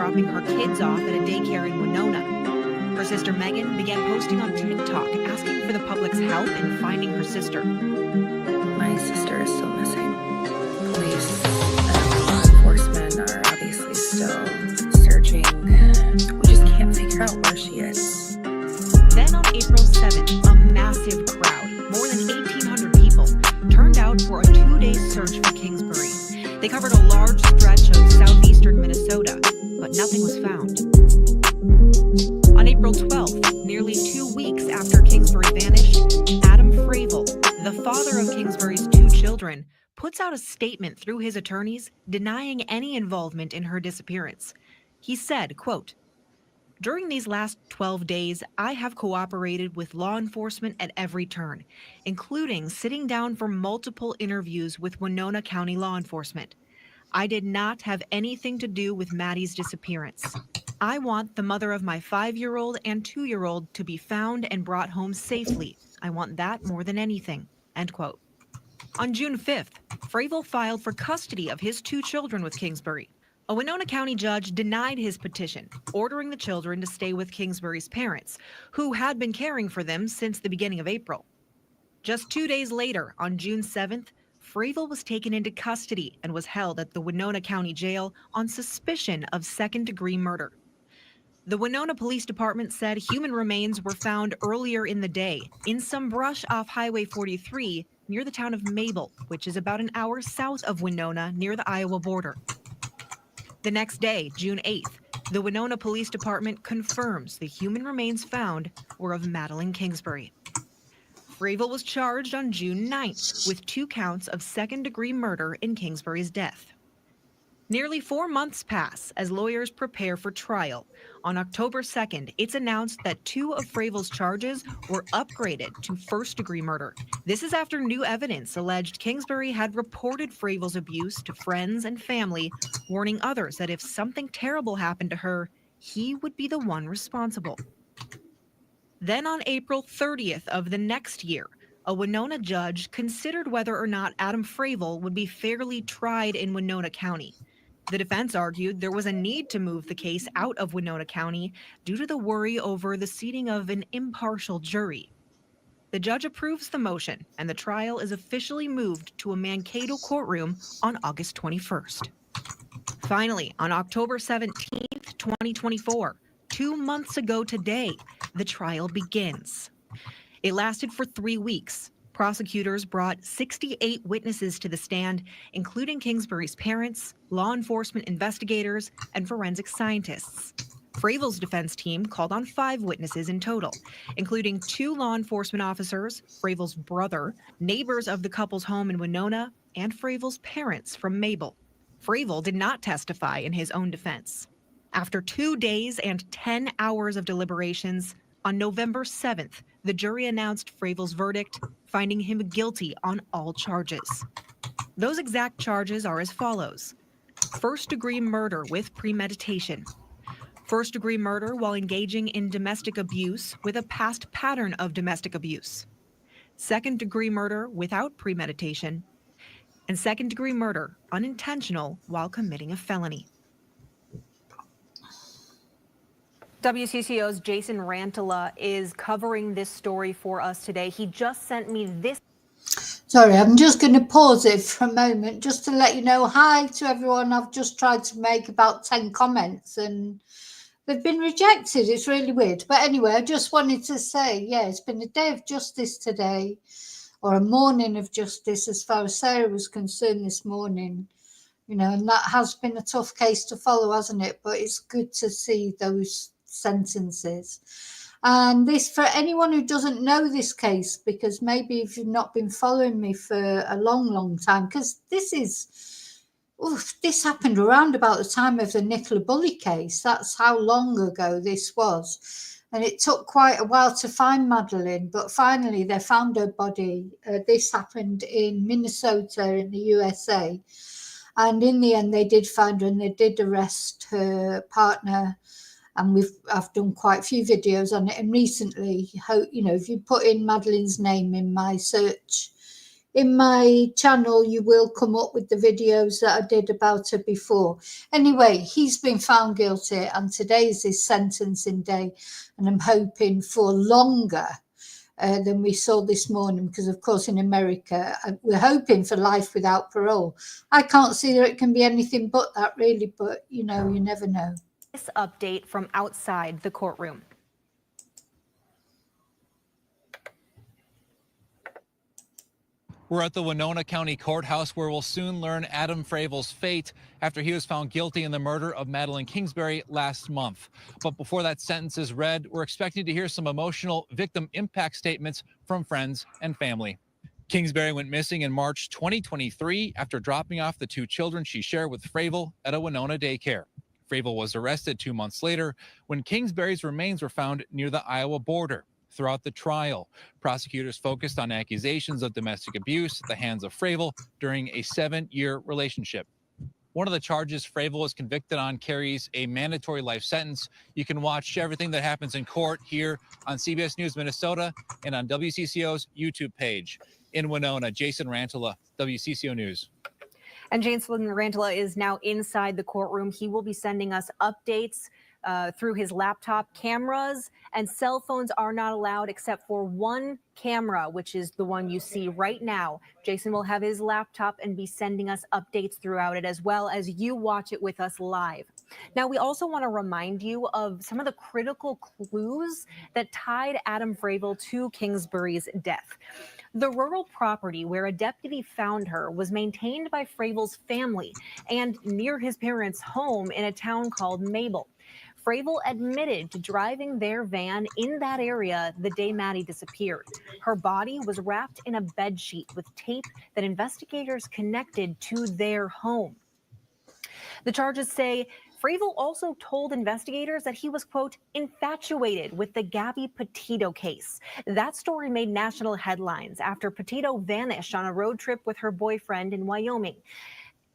dropping her kids off at a daycare in Winona. Her sister Megan began posting on Tik-Tok asking for the public's help in finding her sister. My sister is still missing. Police and law enforcement are obviously still searching. We just can't figure out where she is. Then on April 7th, a massive crowd, more than 1,800 people, turned out for a 2-day search for Kingsbury. They covered a large stretch of southeastern Minnesota, but nothing was found. On April 12th, nearly 2 weeks after Kingsbury vanished, Adam Fravel, the father of Kingsbury's 2 children, puts out a statement through his attorneys denying any involvement in her disappearance. He said, quote, "During these last 12 days, I have cooperated with law enforcement at every turn, including sitting down for multiple interviews with Winona County law enforcement. I did not have anything to do with Maddie's disappearance. I want the mother of my 5-year-old and 2-year-old to be found and brought home safely. I want that more than anything." End quote. On June 5th, Fravel filed for custody of his 2 children with Kingsbury. A Winona County judge denied his petition, ordering the children to stay with Kingsbury's parents, who had been caring for them since the beginning of April. Just 2 days later, on June 7th, Fravel was taken into custody and was held at the Winona County Jail on suspicion of second-degree murder. The Winona Police Department said human remains were found earlier in the day in some brush off Highway 43 near the town of Mabel, which is about an hour south of Winona near the Iowa border. The next day, June 8th, the Winona Police Department confirms the human remains found were of Madeline Kingsbury. Fravel was charged on June 9th with 2 counts of second-degree murder in Kingsbury's death. Nearly 4 months pass as lawyers prepare for trial. On October 2nd, it's announced that 2 of Fravel's charges were upgraded to first-degree murder. This is after new evidence alleged Kingsbury had reported Fravel's abuse to friends and family, warning others that if something terrible happened to her, he would be the one responsible. Then on April 30th of the next year, a Winona judge considered whether or not Adam Fravel would be fairly tried in Winona County. The defense argued there was a need to move the case out of Winona County due to the worry over the seating of an impartial jury. The judge approves the motion, and the trial is officially moved to a Mankato courtroom on August 21st. Finally, on October 17th, 2024, 2 months ago today, the trial begins. It lasted for 3 weeks. Prosecutors brought 68 witnesses to the stand, including Kingsbury's parents, law enforcement investigators, and forensic scientists. Fravel's defense team called on 5 witnesses in total, including 2 law enforcement officers, Fravel's brother, neighbors of the couple's home in Winona, and Fravel's parents from Mabel. Fravel did not testify in his own defense. After 2 days and 10 hours of deliberations, on November 7th, the jury announced Fravel's verdict, finding him guilty on all charges. Those exact charges are as follows: first-degree murder with premeditation, first-degree murder while engaging in domestic abuse with a past pattern of domestic abuse, second-degree murder without premeditation, and second-degree murder unintentional while committing a felony. WCCO's Jason Rantala is covering this story for us today. He just sent me this. Sorry, I'm just going to pause it for a moment just to let you know, hi to everyone. I've just tried to make about 10 comments and they've been rejected. It's really weird. But anyway, I just wanted to say, yeah, it's been a day of justice today, or a morning of justice as far as Sarah was concerned this morning. You know, and that has been a tough case to follow, hasn't it? But it's good to see those sentences. And this, for anyone who doesn't know this case, because maybe if you've not been following me for a long time, because this happened around about the time of the Nicola Bulley case. That's how long ago this was. And it took quite a while to find Madeline, but finally they found her body. This happened in Minnesota in the USA. And in the end, they did find her and they did arrest her partner. And I've done quite a few videos on it. And recently, you know, if you put in Madeline's name in my search, in my channel, you will come up with the videos that I did about her before. Anyway, he's been found guilty, and today is his sentencing day, and I'm hoping for longer than we saw this morning, because of course in America we're hoping for life without parole. I can't see that it can be anything but that, really, but you know, you never know. This update from outside the courtroom. We're at the Winona County Courthouse, where we'll soon learn Adam Fravel's fate after he was found guilty in the murder of Madeline Kingsbury last month. But before that sentence is read, we're expecting to hear some emotional victim impact statements from friends and family. Kingsbury went missing in March 2023 after dropping off the 2 children she shared with Fravel at a Winona daycare. Fravel was arrested 2 months later when Kingsbury's remains were found near the Iowa border. Throughout the trial, prosecutors focused on accusations of domestic abuse at the hands of Fravel during a 7-year relationship. One of the charges Fravel was convicted on carries a mandatory life sentence. You can watch everything that happens in court here on CBS News Minnesota and on WCCO's YouTube page. In Winona, Jason Rantala, WCCO News. And Jason Rantala is now inside the courtroom. He will be sending us updates through his laptop. Cameras and cell phones are not allowed except for one camera, which is the one you see right now. Jason will have his laptop and be sending us updates throughout it, as well as you watch it with us live. Now, we also want to remind you of some of the critical clues that tied Adam Fravel to Kingsbury's death. The rural property where a deputy found her was maintained by Fravel's family and near his parents' home in a town called Mabel. Fravel admitted to driving their van in that area the day Maddie disappeared. Her body was wrapped in a bedsheet with tape that investigators connected to their home. The charges say Fravel also told investigators that he was, quote, infatuated with the Gabby Petito case. That story made national headlines after Petito vanished on a road trip with her boyfriend in Wyoming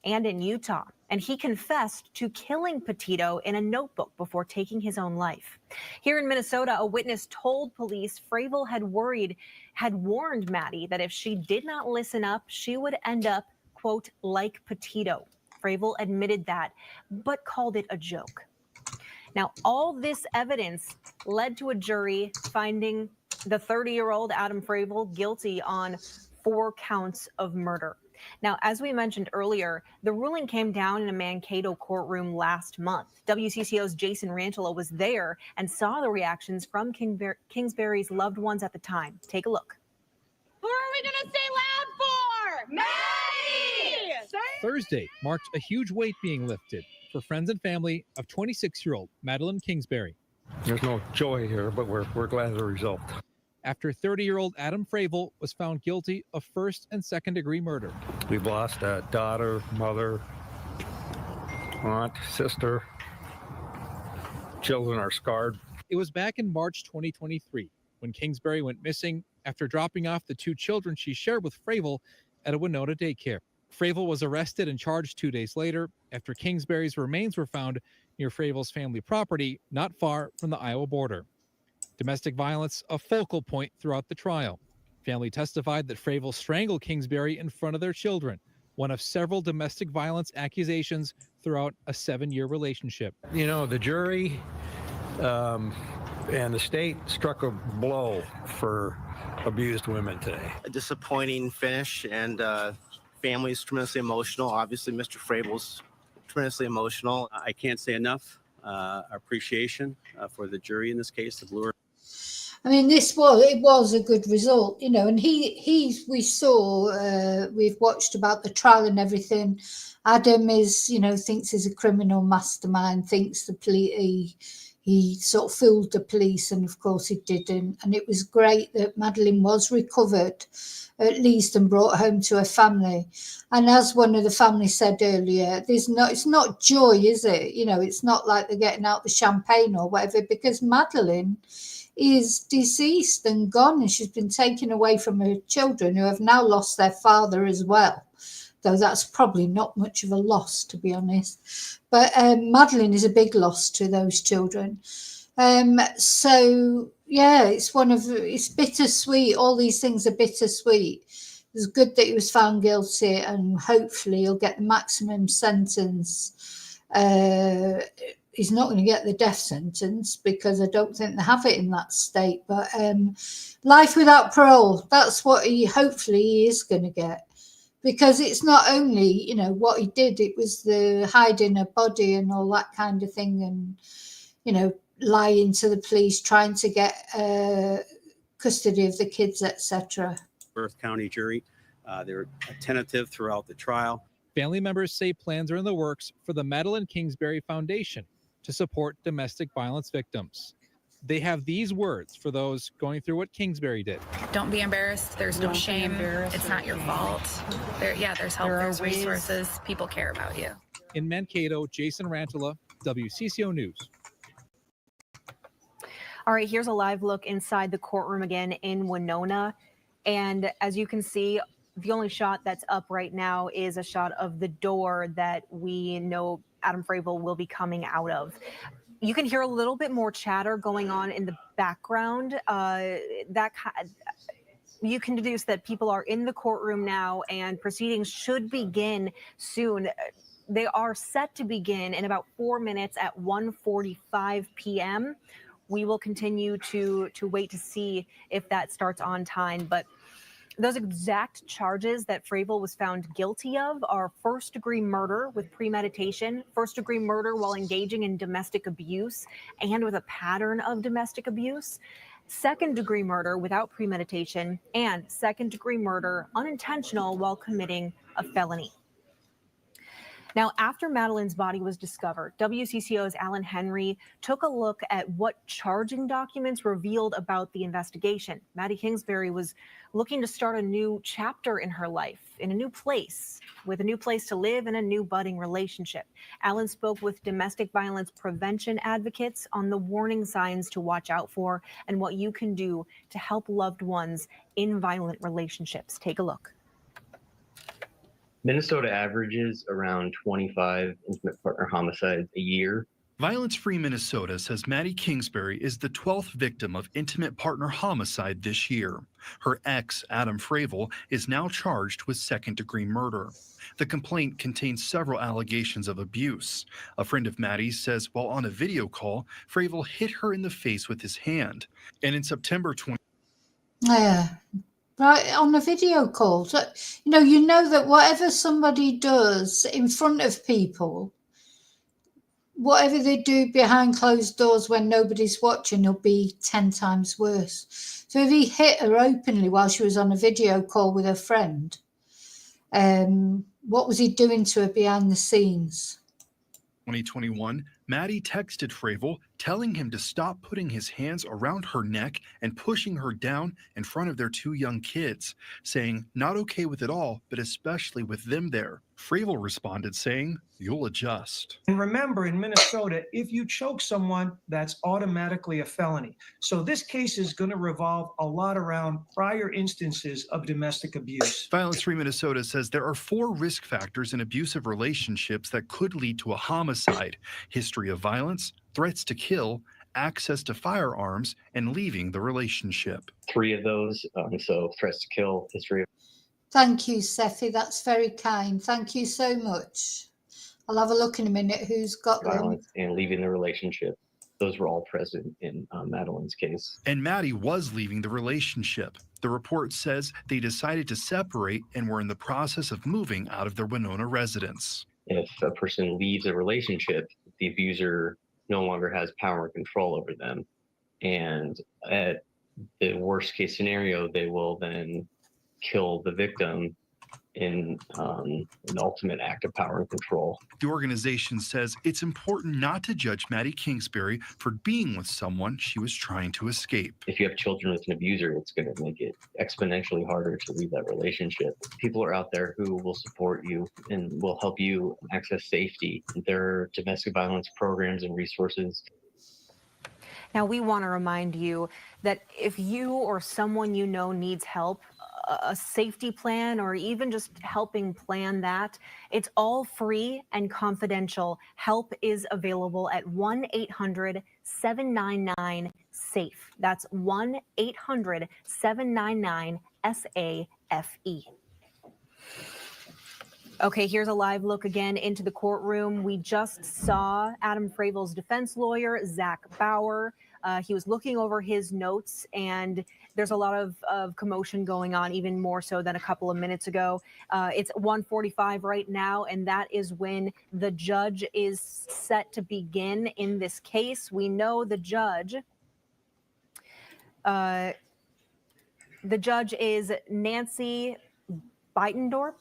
and in Utah. And he confessed to killing Petito in a notebook before taking his own life. Here in Minnesota, a witness told police Fravel had warned Maddie that if she did not listen up, she would end up, quote, like Petito. Fravel admitted that, but called it a joke. Now, all this evidence led to a jury finding the 30-year-old Adam Fravel guilty on 4 counts of murder. Now, as we mentioned earlier, the ruling came down in a Mankato courtroom last month. WCCO's Jason Rantala was there and saw the reactions from Kingsbury's loved ones at the time. Take a look. Who are we going to say loud for? Maddie! Thursday marked a huge weight being lifted for friends and family of 26-year-old Madeline Kingsbury. There's no joy here, but we're glad of the result. After 30-year-old Adam Fravel was found guilty of 1st and 2nd-degree murder. We've lost a daughter, mother, aunt, sister. Children are scarred. It was back in March 2023 when Kingsbury went missing after dropping off the 2 children she shared with Fravel at a Winona daycare. Fravel was arrested and charged 2 days later after Kingsbury's remains were found near Fravel's family property not far from the Iowa border. Domestic violence a focal point throughout the trial. Family testified that Fravel strangled Kingsbury in front of their children, one of several domestic violence accusations throughout a 7-year relationship. You know, the jury and the state struck a blow for abused women today. A disappointing finish, and family's tremendously emotional. Obviously, Mr. Fravel's tremendously emotional. I can't say enough appreciation for the jury in this case, the Blue. I mean, it was a good result, you know, and we saw, we've watched about the trial and everything. Adam is, you know, thinks he's a criminal mastermind, thinks the police, he sort of fooled the police, and of course he didn't. And it was great that Madeline was recovered, at least, and brought home to her family. And as one of the family said earlier, it's not joy, is it? You know, it's not like they're getting out the champagne or whatever, because Madeline is deceased and gone, and she's been taken away from her children, who have now lost their father as well, though that's probably not much of a loss, to be honest. But Madeline is a big loss to those children. So yeah, it's bittersweet. All these things are bittersweet. it's good that he was found guilty, and hopefully he'll get the maximum sentence. He's not going to get the death sentence because I don't think they have it in that state, but life without parole, that's what hopefully he is going to get. Because it's not only, you know, what he did, it was the hiding a body and all that kind of thing, and, you know, lying to the police, trying to get custody of the kids, etc. Worth County jury. They're attentive throughout the trial. Family members say plans are in the works for the Madeline Kingsbury Foundation to support domestic violence victims. They have these words for those going through what Kingsbury did. Don't be embarrassed. There's no shame. It's not your fault. There's help, there's resources. People care about you. In Mankato, Jason Rantala, WCCO News. All right, here's a live look inside the courtroom again in Winona. And as you can see, the only shot that's up right now is a shot of the door that we know Adam Fravel will be coming out of. You can hear a little bit more chatter going on in the background. You can deduce that people are in the courtroom now and proceedings should begin soon. They are set to begin in about 4 minutes at 1:45 p.m. We will continue to wait to see if that starts on time, but those exact charges that Fravel was found guilty of are first-degree murder with premeditation, first-degree murder while engaging in domestic abuse and with a pattern of domestic abuse, second-degree murder without premeditation, and second-degree murder unintentional while committing a felony. Now, after Madeline's body was discovered, WCCO's Alan Henry took a look at what charging documents revealed about the investigation. Maddie Kingsbury was looking to start a new chapter in her life, in a new place, with a new place to live and a new budding relationship. Alan spoke with domestic violence prevention advocates on the warning signs to watch out for and what you can do to help loved ones in violent relationships. Take a look. Minnesota averages around 25 intimate partner homicides a year. Violence Free Minnesota says Maddie Kingsbury is the 12th victim of intimate partner homicide this year. Her ex, Adam Fravel, is now charged with second-degree murder. The complaint contains several allegations of abuse. A friend of Maddie's says while on a video call, Fravel hit her in the face with his hand. And in September 20... Yeah. Right, on a video call. So, you know that whatever somebody does in front of people, whatever they do behind closed doors when nobody's watching will be 10 times worse. So if he hit her openly while she was on a video call with her friend, what was he doing to her behind the scenes? 2021, Maddie texted Fravel telling him to stop putting his hands around her neck and pushing her down in front of their 2 young kids, saying, not okay with it all, but especially with them there. Fravel responded saying, you'll adjust. And remember, in Minnesota, if you choke someone, that's automatically a felony. So this case is going to revolve a lot around prior instances of domestic abuse. Violence Free Minnesota says there are 4 risk factors in abusive relationships that could lead to a homicide: history of violence, threats to kill, access to firearms, and leaving the relationship. 3 of those, so threats to kill, history of... Thank you, Sefi. That's very kind. Thank you so much. I'll have a look in a minute who's got violence them. And leaving the relationship. Those were all present in Madeline's case. And Maddie was leaving the relationship. The report says they decided to separate and were in the process of moving out of their Winona residence. If a person leaves a relationship, the abuser no longer has power and control over them. And at the worst case scenario, they will then kill the victim in an ultimate act of power and control. The organization says it's important not to judge Maddie Kingsbury for being with someone she was trying to escape. If you have children with an abuser, it's going to make it exponentially harder to leave that relationship. People are out there who will support you and will help you access safety. There are domestic violence programs and resources. Now, we want to remind you that if you or someone you know needs help, a safety plan, or even just helping plan that, it's all free and confidential. Help is available at 1-800-799-SAFE. That's 1-800-799-SAFE. Okay, here's a live look again into the courtroom. We just saw Adam Fravel's defense lawyer, Zach Bauer. He was looking over his notes, and there's a lot of commotion going on, even more so than a couple of minutes ago. It's 1:45 right now, and that is when the judge is set to begin in this case. We know the judge. The judge is Nancy Beitendorf.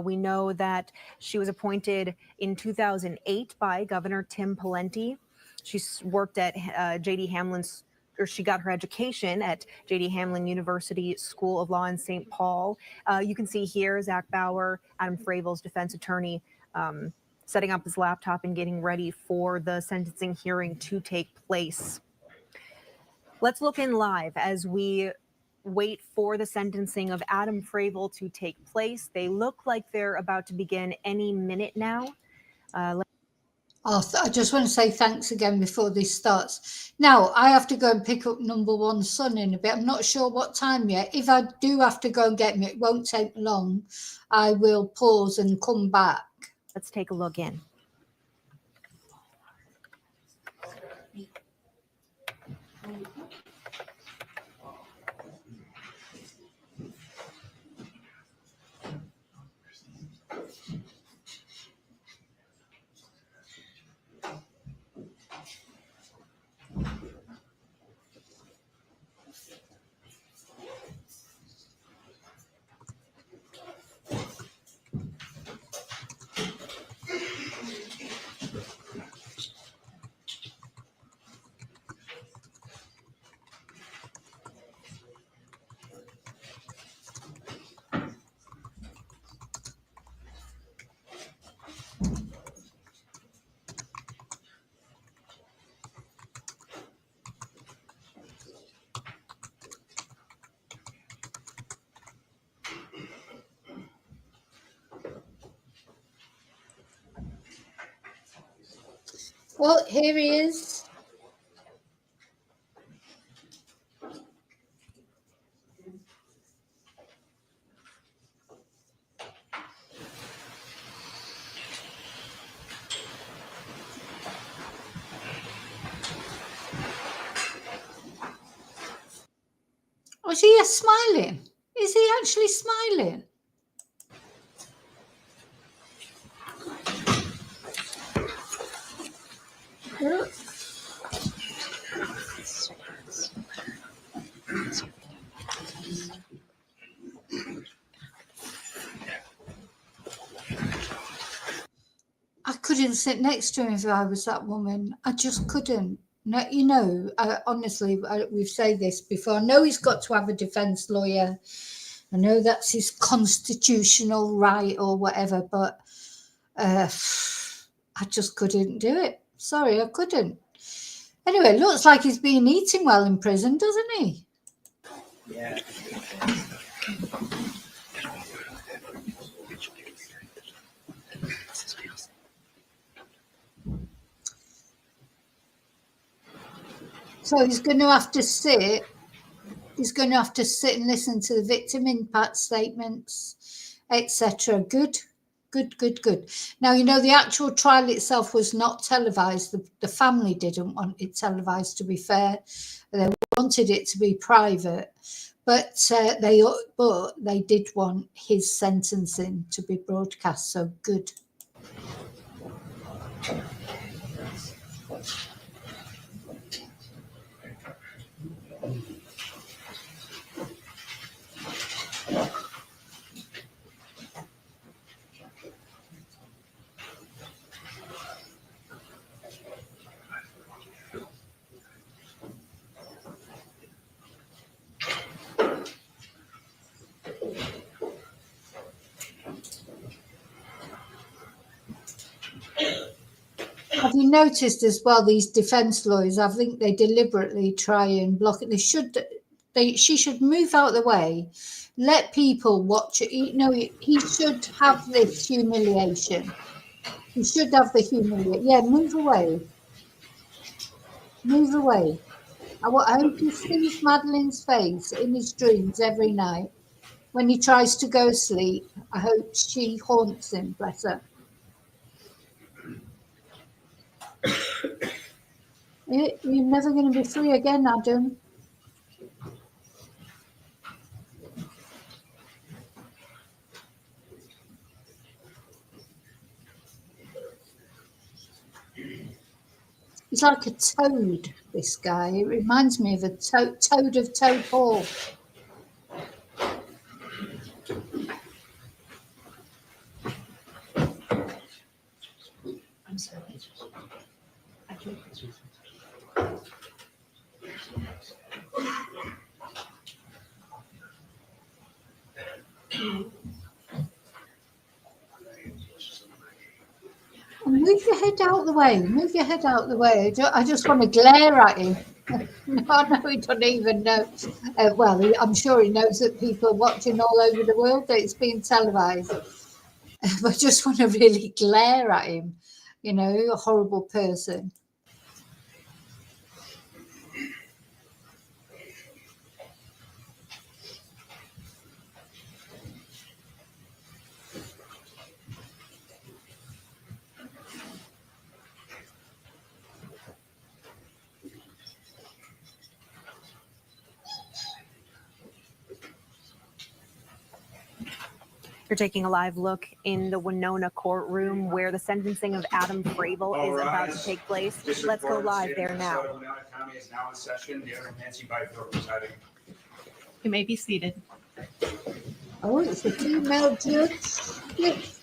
We know that she was appointed in 2008 by Governor Tim Pawlenty. She's worked at J.D. Hamlin's, or she got her education at J.D. Hamlin University School of Law in St. Paul. You can see here Zach Bauer, Adam Fravel's defense attorney, setting up his laptop and getting ready for the sentencing hearing to take place. Let's look in live as we wait for the sentencing of Adam Fravel to take place. They look like they're about to begin any minute now. I just want to say thanks again before this starts. Now, I have to go and pick up number one's son in a bit. I'm not sure what time yet. If I do have to go and get him, it won't take long. I will pause and come back. Let's take a look in. Well, here he is. Oh, is he smiling? Is he actually smiling? I couldn't sit next to him if I was that woman. I just couldn't. No, you know, honestly, we've said this before. I know he's got to have a defense lawyer. I know that's his constitutional right or whatever, but I just couldn't do it. Sorry, I couldn't. Anyway, looks like he's been eating well in prison, doesn't he? Yeah. So he's going to have to sit. He's going to have to sit and listen to the victim impact statements, etc. Good. Now, you know, the actual trial itself was not televised. The family didn't want it televised, to be fair. They wanted it to be private, but they did want his sentencing to be broadcast. So good. Have you noticed as well, these defense lawyers, I think they deliberately try and block it. She should move out of the way, let people watch it. You know, he should have this humiliation. He should have the humiliation. Yeah, move away. Move away. I hope he sees Madeline's face in his dreams every night. when he tries to go sleep. I hope she haunts him, bless her. You're never going to be free again, Adam. He's like a toad, this guy. It reminds me of a toad of Toad Hall. I'm sorry. Move your head out the way. Move your head out the way. I just want to glare at him. No, he doesn't even know. Well, I'm sure he knows that people are watching all over the world, that it's being televised. But I just want to really glare at him. You know, a horrible person. You're taking a live look in the Winona courtroom where the sentencing of Adam Fravel is about to take place. Let's go live there now. Winona County is now in session. The other Nancy Bidenor presiding. You may be seated. Oh, it's a female judge. Yes.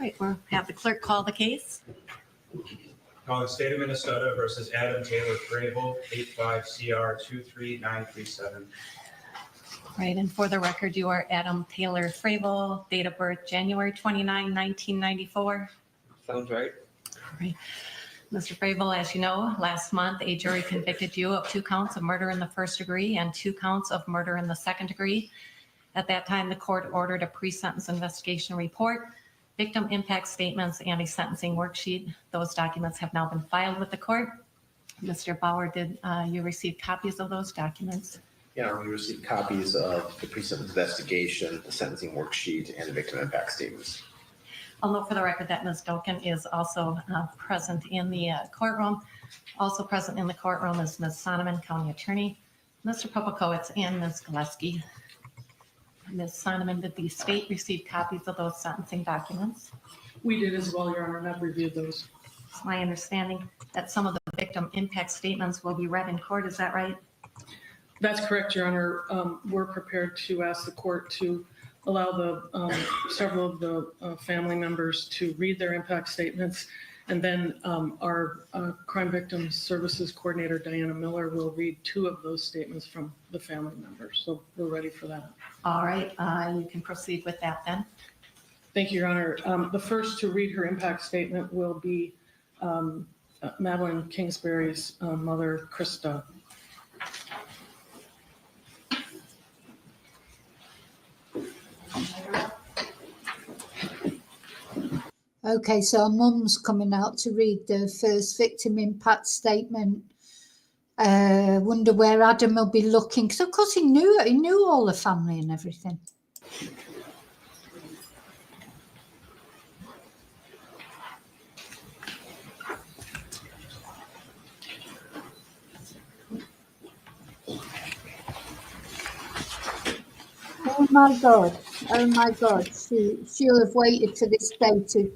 Right, we'll have the clerk call the case. Calling State of Minnesota versus Adam Taylor Fravel, 85 CR 23937. Right, and for the record, you are Adam Taylor Fravel, date of birth January 29, 1994. Sounds right. Right. Mr. Fravel, as you know, last month a jury convicted you of 2 counts of murder in the first degree and 2 counts of murder in the second degree. At that time, the court ordered a pre-sentence investigation report, victim impact statements, and a sentencing worksheet. Those documents have now been filed with the court. Mr. Bauer, did you receive copies of those documents? Yeah, we received copies of the pre-sentence investigation, the sentencing worksheet, and the victim impact statements. I'll note for the record that Ms. Doken is also present in the courtroom. Also present in the courtroom is Ms. Sonneman, County Attorney, Mr. Popakowitz, and Ms. Gillespie. Ms. Sonneman, did the state receive copies of those sentencing documents? We did as well, Your Honor, and I've reviewed those. It's my understanding that some of the victim impact statements will be read in court. Is that right? That's correct, Your Honor. We're prepared to ask the court to allow the several of the family members to read their impact statements. And then our Crime Victim Services Coordinator, Diana Miller, will read 2 of those statements from the family members. So we're ready for that. All right, you can proceed with that then. Thank you, Your Honor. The first to read her impact statement will be Madeline Kingsbury's mother, Krista. Okay, so our mum's coming out to read the first victim impact statement. Wonder where Adam will be looking, because of course he knew all the family and everything. Oh my God, she'll have waited to this day to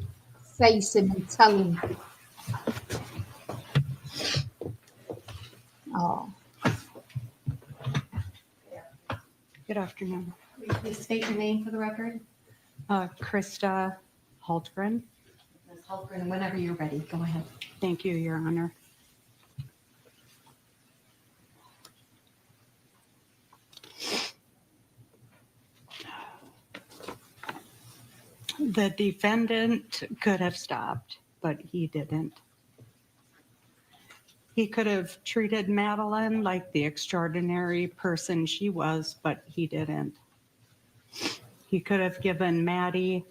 face him and tell him. Oh. Good afternoon. Please state your name for the record. Krista Hultgren. Ms. Hultgren, whenever you're ready, go ahead. Thank you, Your Honor. The defendant could have stopped, but he didn't. He could have treated Madeline like the extraordinary person she was, but he didn't. He could have given Maddie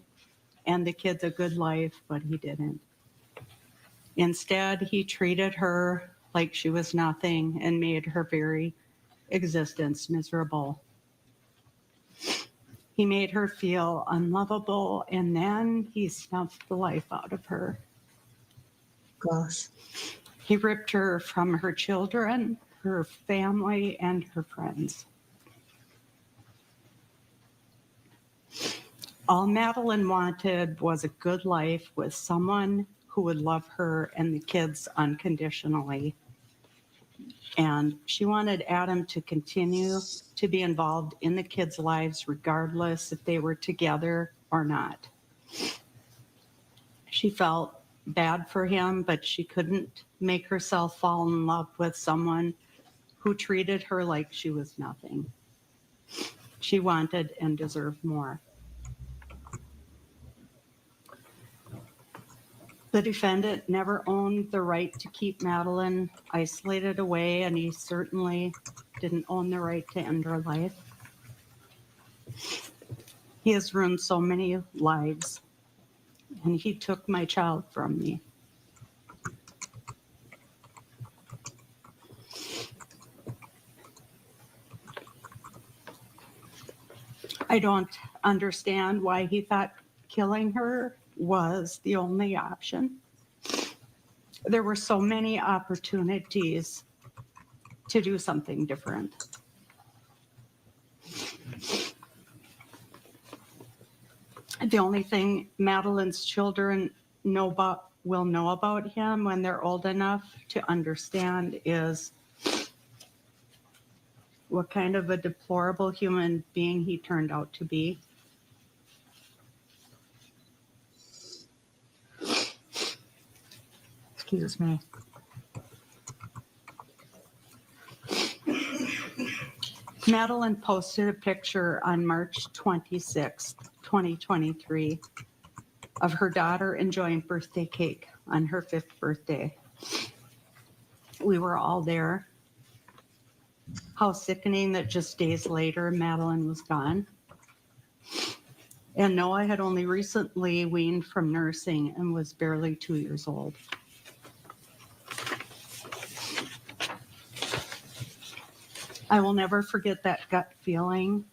and the kids a good life, but he didn't. Instead, he treated her like she was nothing and made her very existence miserable. He made her feel unlovable, and then he snuffed the life out of her. Gosh. He ripped her from her children, her family, and her friends. All Madeline wanted was a good life with someone who would love her and the kids unconditionally. And she wanted Adam to continue to be involved in the kids' lives regardless if they were together or not. She felt bad for him, but she couldn't make herself fall in love with someone who treated her like she was nothing. She wanted and deserved more. The defendant never owned the right to keep Madeline isolated away, and he certainly didn't own the right to end her life. He has ruined so many lives, and he took my child from me. I don't understand why he thought killing her was the only option. There were so many opportunities to do something different. The only thing Madeline's children will know about him when they're old enough to understand is what kind of a deplorable human being he turned out to be. Excuse me. Madeline posted a picture on March 26, 2023, of her daughter enjoying birthday cake on her 5th birthday. We were all there. How sickening that just days later, Madeline was gone. And no, I had only recently weaned from nursing and was barely 2 years old. I will never forget that gut feeling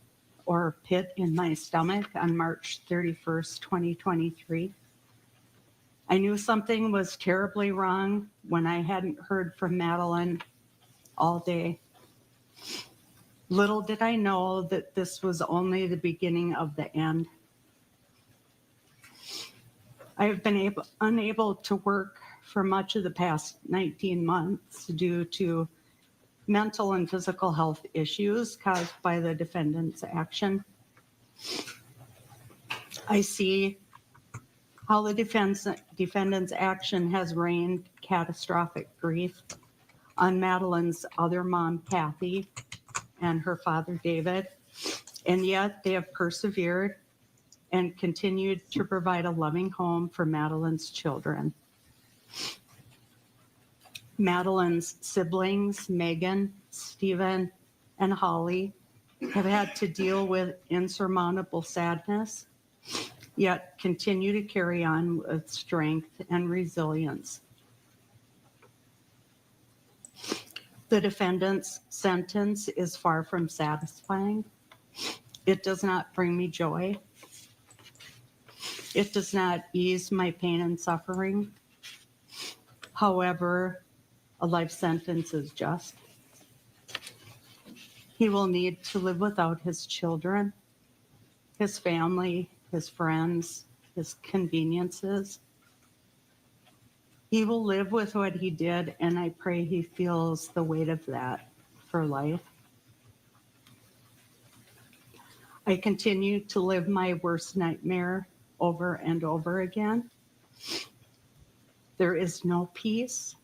or pit in my stomach on March 31st, 2023. I knew something was terribly wrong when I hadn't heard from Madeline all day. Little did I know that this was only the beginning of the end. I have been unable to work for much of the past 19 months due to mental and physical health issues caused by the defendant's action. I see how the defendant's action has rained catastrophic grief on Madeline's other mom, Kathy, and her father, David, and yet they have persevered and continued to provide a loving home for Madeline's children. Madeline's siblings, Megan, Stephen, and Holly, have had to deal with insurmountable sadness, yet continue to carry on with strength and resilience. The defendant's sentence is far from satisfying. It does not bring me joy. It does not ease my pain and suffering. However, a life sentence is just. He will need to live without his children, his family, his friends, his conveniences. He will live with what he did, and I pray he feels the weight of that for life. I continue to live my worst nightmare over and over again. There is no peace,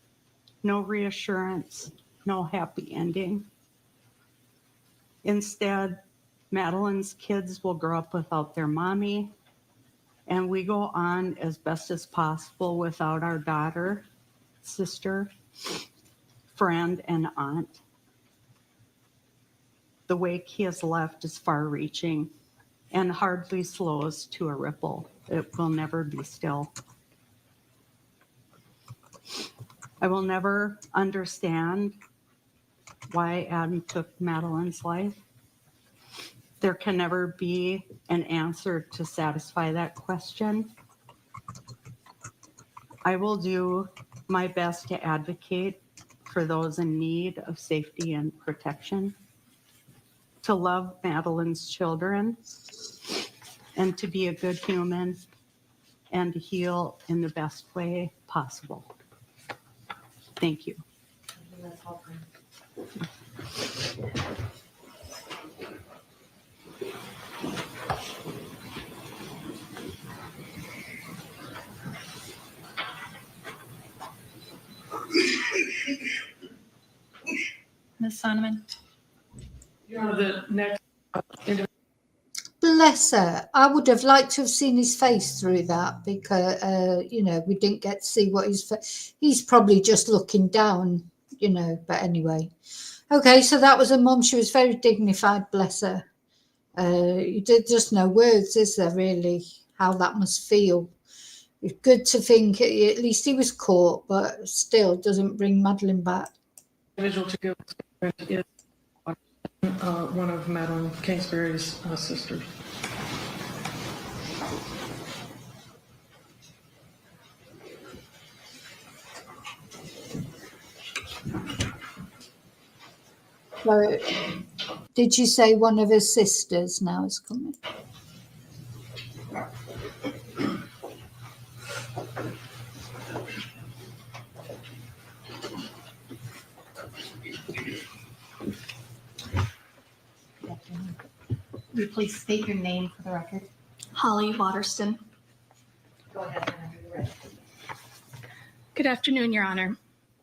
no reassurance, no happy ending. Instead, Madeline's kids will grow up without their mommy, and we go on as best as possible without our daughter, sister, friend, and aunt. The wake he has left is far-reaching and hardly slows to a ripple. It will never be still. I will never understand why Adam took Madeline's life. There can never be an answer to satisfy that question. I will do my best to advocate for those in need of safety and protection, to love Madeline's children, and to be a good human and to heal in the best way possible. Thank you. Ms. Sonneman? The next Bless her. I would have liked to have seen his face through that because, you know, we didn't get to see what he's probably just looking down, you know, but anyway. Okay, so that was a mum. She was very dignified, bless her. Just no words, is there really, how that must feel. It's good to think at least he was caught, but still doesn't bring Madeline back. individual to give is one of Madeline Kingsbury's sisters. So, did you say one of his sisters now is coming? Will you please state your name for the record? Holly Waterston. Go ahead whenever you're ready. Good afternoon, Your Honor.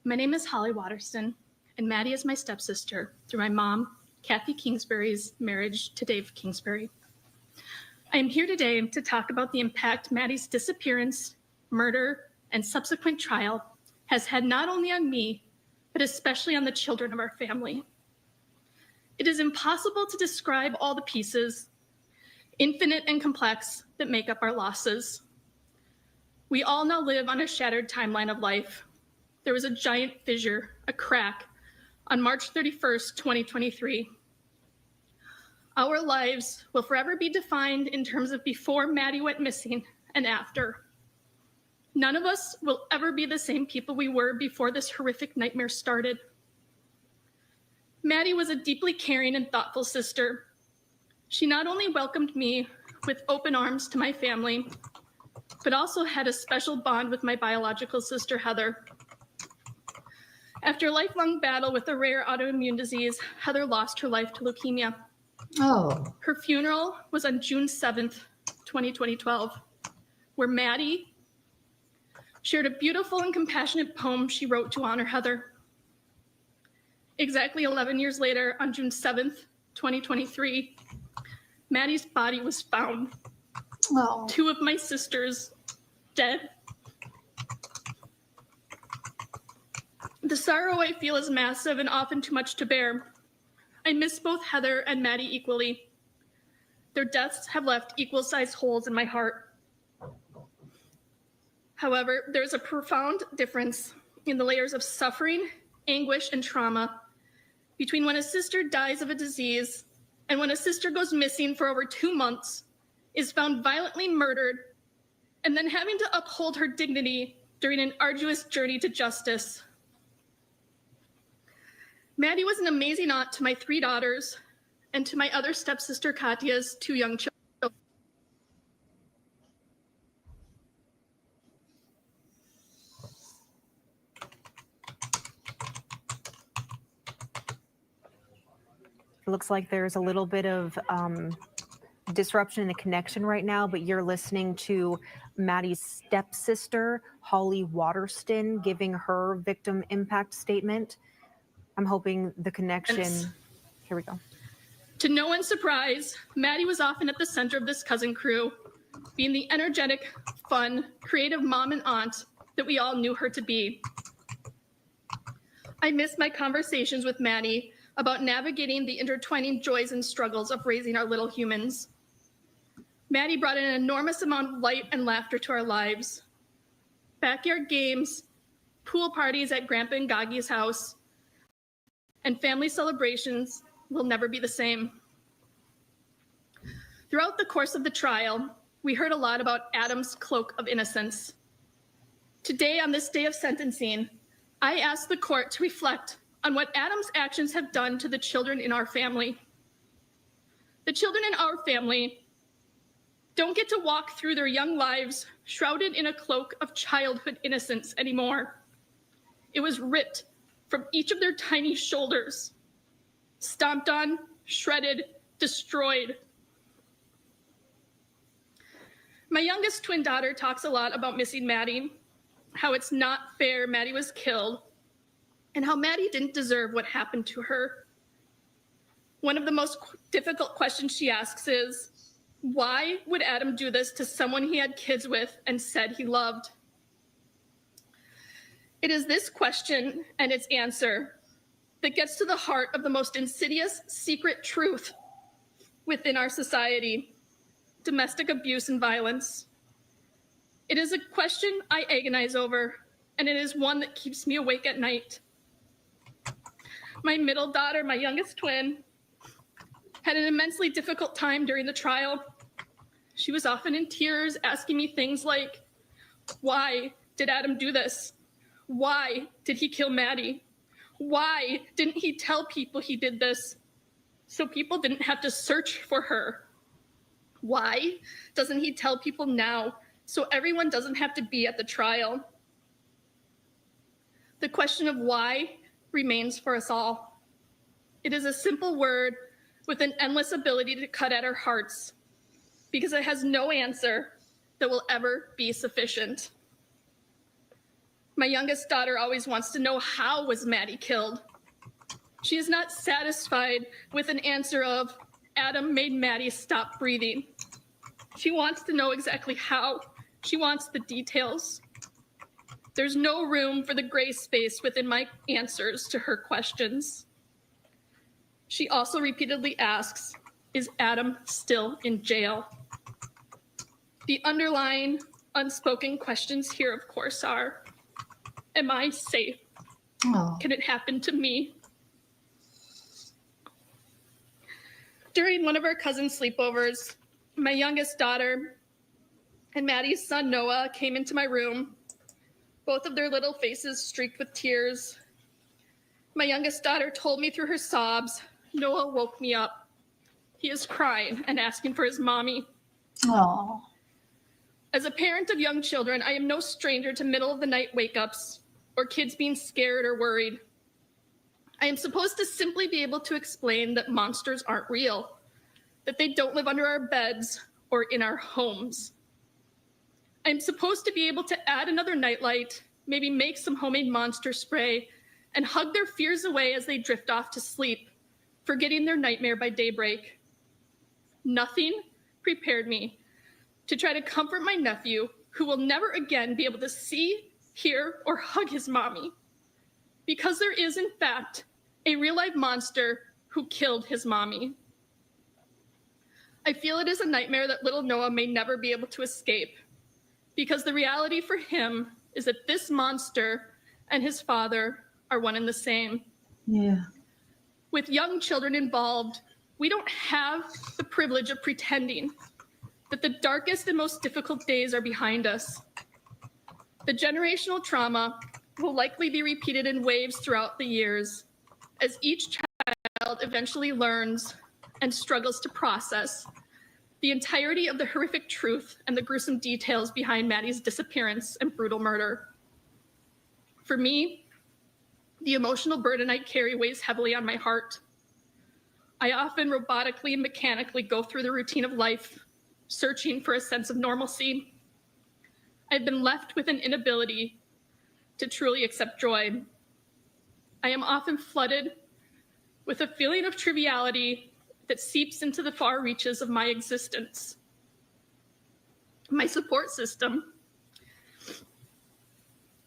My name is Holly Waterston, and Maddie is my stepsister through my mom, Kathy Kingsbury's marriage to Dave Kingsbury. I am here today to talk about the impact Maddie's disappearance, murder, and subsequent trial has had not only on me, but especially on the children of our family. It is impossible to describe all the pieces, infinite and complex, that make up our losses. We all now live on a shattered timeline of life. There was a giant fissure, a crack, on March 31st, 2023. Our lives will forever be defined in terms of before Maddie went missing and after. None of us will ever be the same people we were before this horrific nightmare started. Maddie was a deeply caring and thoughtful sister. She not only welcomed me with open arms to my family, but also had a special bond with my biological sister, Heather. After a lifelong battle with a rare autoimmune disease, Heather lost her life to leukemia. Oh. Her funeral was on June 7th, 2012, where Maddie shared a beautiful and compassionate poem she wrote to honor Heather. Exactly 11 years later, on June 7th, 2023, Maddie's body was found. Oh. Two of my sisters dead. The sorrow I feel is massive and often too much to bear. I miss both Heather and Maddie equally. Their deaths have left equal-sized holes in my heart. However, there's a profound difference in the layers of suffering, anguish, and trauma between when a sister dies of a disease and when a sister goes missing for over 2 months, is found violently murdered, and then having to uphold her dignity during an arduous journey to justice. Maddie was an amazing aunt to my 3 daughters and to my other stepsister Katya's 2 young children. It looks like there's a little bit of disruption in the connection right now, but you're listening to Maddie's stepsister, Holly Waterston, giving her victim impact statement. I'm hoping the connection, here we go. To no one's surprise, Maddie was often at the center of this cousin crew, being the energetic, fun, creative mom and aunt that we all knew her to be. I miss my conversations with Maddie about navigating the intertwining joys and struggles of raising our little humans. Maddie brought an enormous amount of light and laughter to our lives. Backyard games, pool parties at Grandpa and Gaggi's house, and family celebrations will never be the same. Throughout the course of the trial, we heard a lot about Adam's cloak of innocence. Today, on this day of sentencing, I ask the court to reflect on what Adam's actions have done to the children in our family. The children in our family don't get to walk through their young lives shrouded in a cloak of childhood innocence anymore. It was ripped from each of their tiny shoulders, stomped on, shredded, destroyed. My youngest twin daughter talks a lot about missing Maddie, how it's not fair Maddie was killed, and how Maddie didn't deserve what happened to her. One of the most difficult questions she asks is, why would Adam do this to someone he had kids with and said he loved? It is this question and its answer that gets to the heart of the most insidious secret truth within our society: domestic abuse and violence. It is a question I agonize over, and it is one that keeps me awake at night. My middle daughter, my youngest twin, had an immensely difficult time during the trial. She was often in tears, asking me things like, why did Adam do this? Why did he kill Maddie? Why didn't he tell people he did this so people didn't have to search for her? Why doesn't he tell people now so everyone doesn't have to be at the trial? The question of why remains for us all. It is a simple word with an endless ability to cut at our hearts, because it has no answer that will ever be sufficient. My youngest daughter always wants to know, how was Maddie killed? She is not satisfied with an answer of, Adam made Maddie stop breathing. She wants to know exactly how. She wants the details. There's no room for the gray space within my answers to her questions. She also repeatedly asks, is Adam still in jail? The underlying unspoken questions here, of course, are, am I safe? Oh. Can it happen to me? During one of our cousin's sleepovers, my youngest daughter and Maddie's son, Noah, came into my room, both of their little faces streaked with tears. My youngest daughter told me through her sobs, Noah woke me up. He is crying and asking for his mommy. Oh. As a parent of young children, I am no stranger to middle of the night wake-ups or kids being scared or worried. I am supposed to simply be able to explain that monsters aren't real, that they don't live under our beds or in our homes. I'm supposed to be able to add another nightlight, maybe make some homemade monster spray, and hug their fears away as they drift off to sleep, forgetting their nightmare by daybreak. Nothing prepared me to try to comfort my nephew, who will never again be able to see, hear, or hug his mommy, because there is, in fact, a real-life monster who killed his mommy. I feel it is a nightmare that little Noah may never be able to escape, because the reality for him is that this monster and his father are one and the same. Yeah. With young children involved, we don't have the privilege of pretending that the darkest and most difficult days are behind us. The generational trauma will likely be repeated in waves throughout the years, as each child eventually learns and struggles to process the entirety of the horrific truth and the gruesome details behind Maddie's disappearance and brutal murder. For me, the emotional burden I carry weighs heavily on my heart. I often robotically and mechanically go through the routine of life, searching for a sense of normalcy. I've been left with an inability to truly accept joy. I am often flooded with a feeling of triviality that seeps into the far reaches of my existence. My support system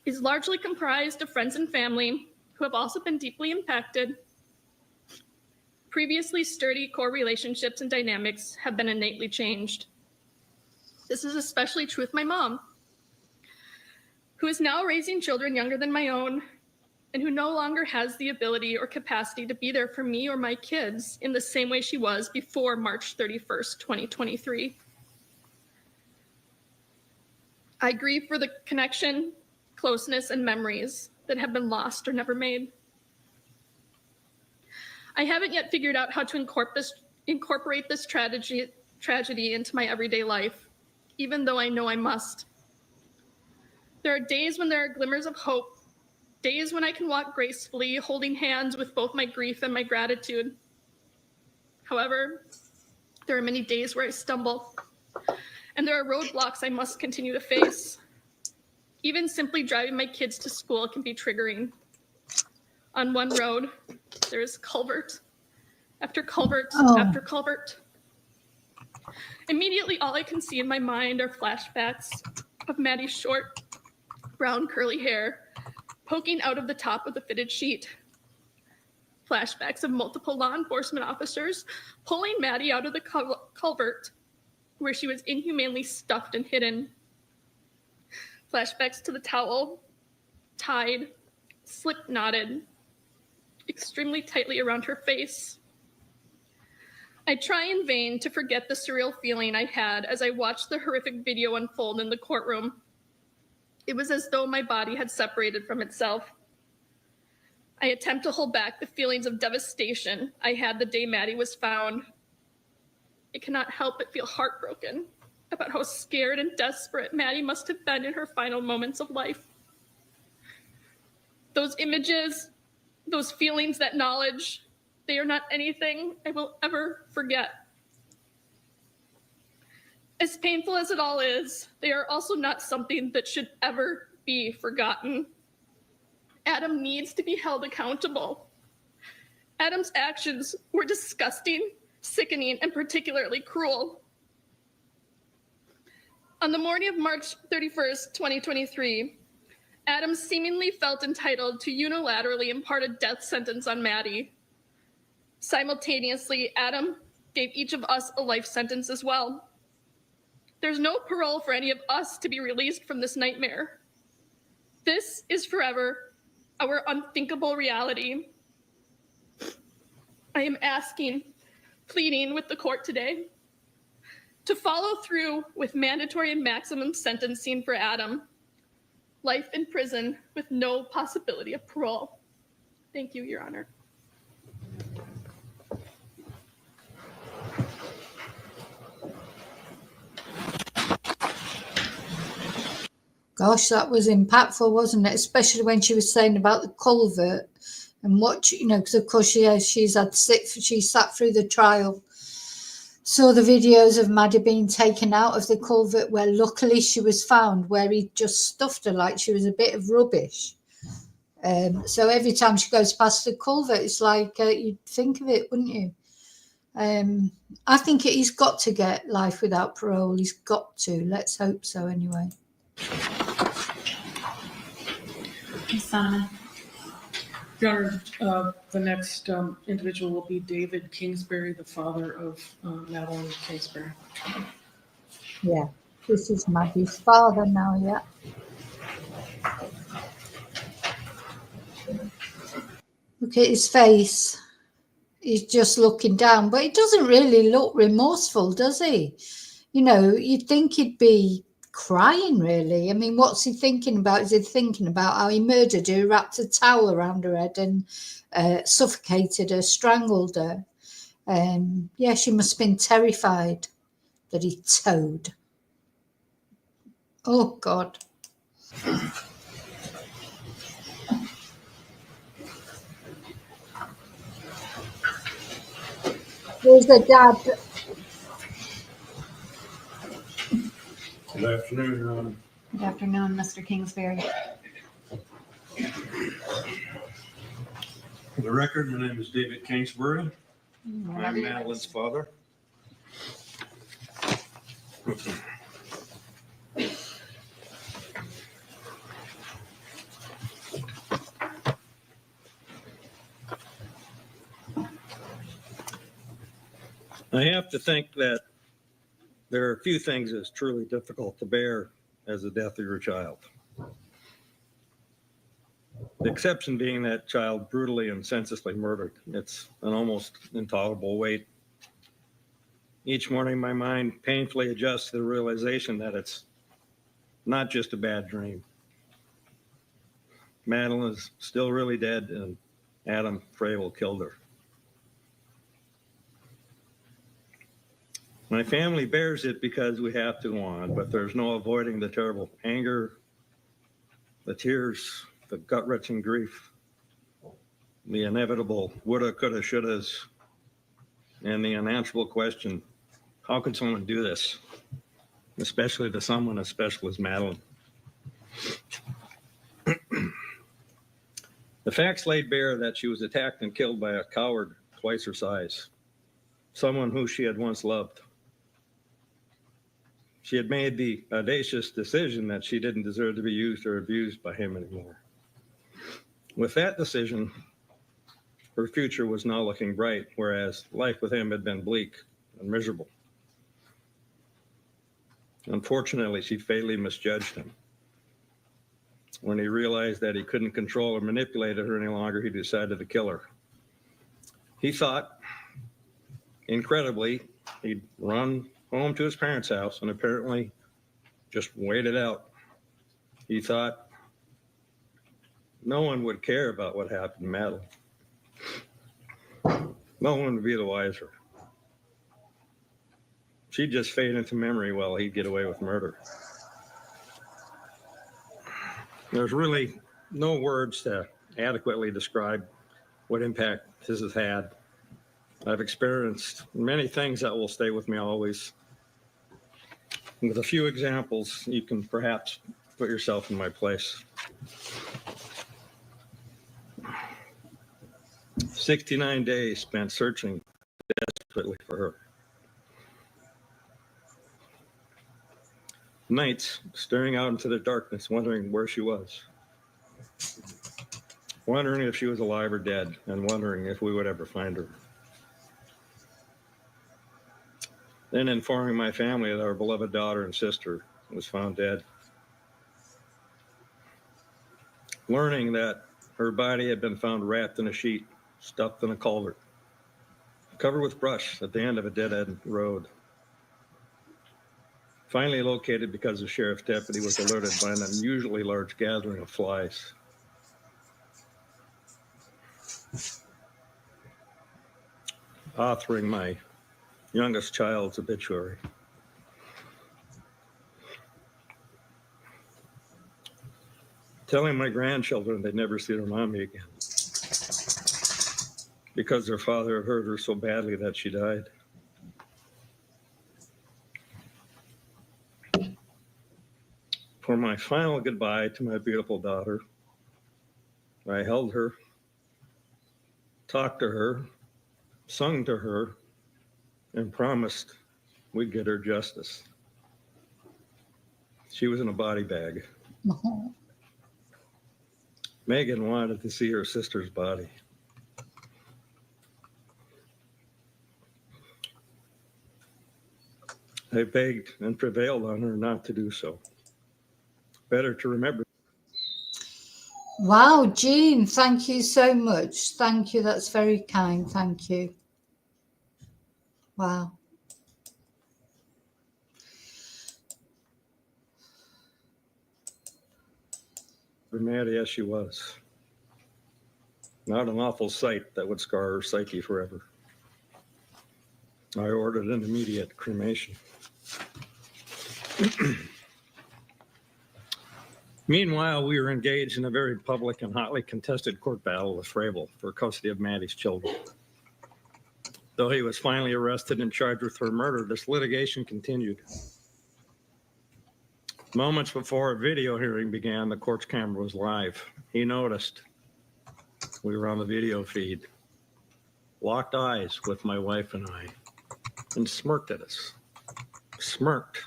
is largely comprised of friends and family who have also been deeply impacted. Previously sturdy core relationships and dynamics have been innately changed. This is especially true with my mom, who is now raising children younger than my own and who no longer has the ability or capacity to be there for me or my kids in the same way she was before March 31st, 2023. I grieve for the connection, closeness, and memories that have been lost or never made. I haven't yet figured out how to incorporate this tragedy into my everyday life, even though I know I must. There are days when there are glimmers of hope, days when I can walk gracefully, holding hands with both my grief and my gratitude. However, there are many days where I stumble, and there are roadblocks I must continue to face. Even simply driving my kids to school can be triggering. On one road, there is culvert after culvert after culvert. Immediately, all I can see in my mind are flashbacks of Maddie's short, brown curly hair poking out of the top of the fitted sheet. Flashbacks of multiple law enforcement officers pulling Maddie out of the culvert where she was inhumanely stuffed and hidden. Flashbacks to the towel, tied, slip knotted, extremely tightly around her face. I try in vain to forget the surreal feeling I had as I watched the horrific video unfold in the courtroom. It was as though my body had separated from itself. I attempt to hold back the feelings of devastation I had the day Maddie was found. I cannot help but feel heartbroken about how scared and desperate Maddie must have been in her final moments of life. Those images, those feelings, that knowledge, they are not anything I will ever forget. As painful as it all is, they are also not something that should ever be forgotten. Adam needs to be held accountable. Adam's actions were disgusting, sickening, and particularly cruel. On the morning of March 31st, 2023, Adam seemingly felt entitled to unilaterally impart a death sentence on Maddie. Simultaneously, Adam gave each of us a life sentence as well. There's no parole for any of us to be released from this nightmare. This is forever our unthinkable reality. I am asking, pleading with the court today to follow through with mandatory and maximum sentencing for Adam. Life in prison with no possibility of parole. Thank you, Your Honor. Gosh, that was impactful, wasn't it? Especially when she was saying about the culvert and what, you know, because of course she sat through the trial, saw the videos of Maddie being taken out of the culvert where luckily she was found, where he just stuffed her like she was a bit of rubbish. So every time she goes past the culvert, it's like you'd think of it, wouldn't you? I think he's got to get life without parole. He's got to. Let's hope so anyway. Simon. Your Honor, the next individual will be David Kingsbury, the father of Madeline Kingsbury. Yeah, this is Maddie's father now, yeah. Look at his face. He's just looking down, but he doesn't really look remorseful, does he? You know, you'd think he'd be crying, really. I mean, what's he thinking about? Is he thinking about how he murdered her, wrapped a towel around her head and suffocated her, strangled her? Yeah, she must have been terrified that he towed. Oh, God. There's the dad. Good afternoon, Your Honor. Good afternoon, Mr. Kingsbury. For the record, my name is David Kingsbury. I'm Madeline's father. I have to think that there are a few things that's truly difficult to bear as the death of your child. The exception being that child brutally and senselessly murdered. It's an almost intolerable weight. Each morning, my mind painfully adjusts to the realization that it's not just a bad dream. Madeline is still really dead, and Adam Fravel killed her. My family bears it because we have to go on, but there's no avoiding the terrible anger, the tears, the gut-wrenching grief, the inevitable woulda, coulda, shouldas, and the unanswerable question, how could someone do this? Especially to someone as special as Madeline. The facts laid bare that she was attacked and killed by a coward twice her size, someone who she had once loved. She had made the audacious decision that she didn't deserve to be used or abused by him anymore. With that decision, her future was now looking bright, whereas life with him had been bleak and miserable. Unfortunately, she fatally misjudged him. When he realized that he couldn't control or manipulate her any longer, he decided to kill her. He thought, incredibly, he'd run home to his parents' house and apparently just wait it out. He thought no one would care about what happened to Madeline. No one would be the wiser. She'd just fade into memory while he'd get away with murder. There's really no words to adequately describe what impact this has had. I've experienced many things that will stay with me always. With a few examples, you can perhaps put yourself in my place. 69 days spent searching desperately for her. Nights staring out into the darkness, wondering where she was. Wondering if she was alive or dead, and wondering if we would ever find her. Then informing my family that our beloved daughter and sister was found dead. Learning that her body had been found wrapped in a sheet, stuffed in a culvert, covered with brush at the end of a dead-end road. Finally located because the sheriff's deputy was alerted by an unusually large gathering of flies. Authoring my youngest child's obituary. Telling my grandchildren they'd never see their mommy again because their father had hurt her so badly that she died. For my final goodbye to my beautiful daughter, I held her, talked to her, sung to her, and promised we'd get her justice. She was in a body bag. Megan wanted to see her sister's body. I begged and prevailed on her not to do so. Better to remember. Wow, Jean, thank you so much. Thank you. That's very kind. Thank you. Wow. Maddie as she was. Not an awful sight that would scar her psyche forever. I ordered an immediate cremation. Meanwhile, we were engaged in a very public and hotly contested court battle with Fravel for custody of Maddie's children. Though he was finally arrested and charged with her murder, this litigation continued. Moments before a video hearing began, the court's camera was live. He noticed. We were on the video feed. Locked eyes with my wife and I, and smirked at us. Smirked.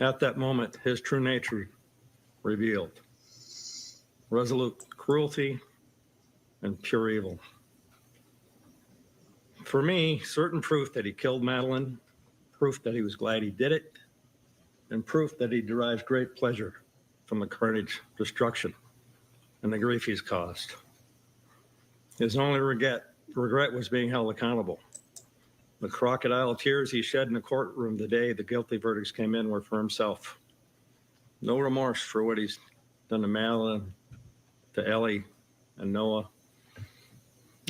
At that moment, his true nature revealed. Resolute cruelty and pure evil. For me, certain proof that he killed Madeline, proof that he was glad he did it, and proof that he derives great pleasure from the carnage, destruction, and the grief he's caused. His only regret was being held accountable. The crocodile tears he shed in the courtroom the day the guilty verdicts came in were for himself. No remorse for what he's done to Madeline, to Ellie, and Noah,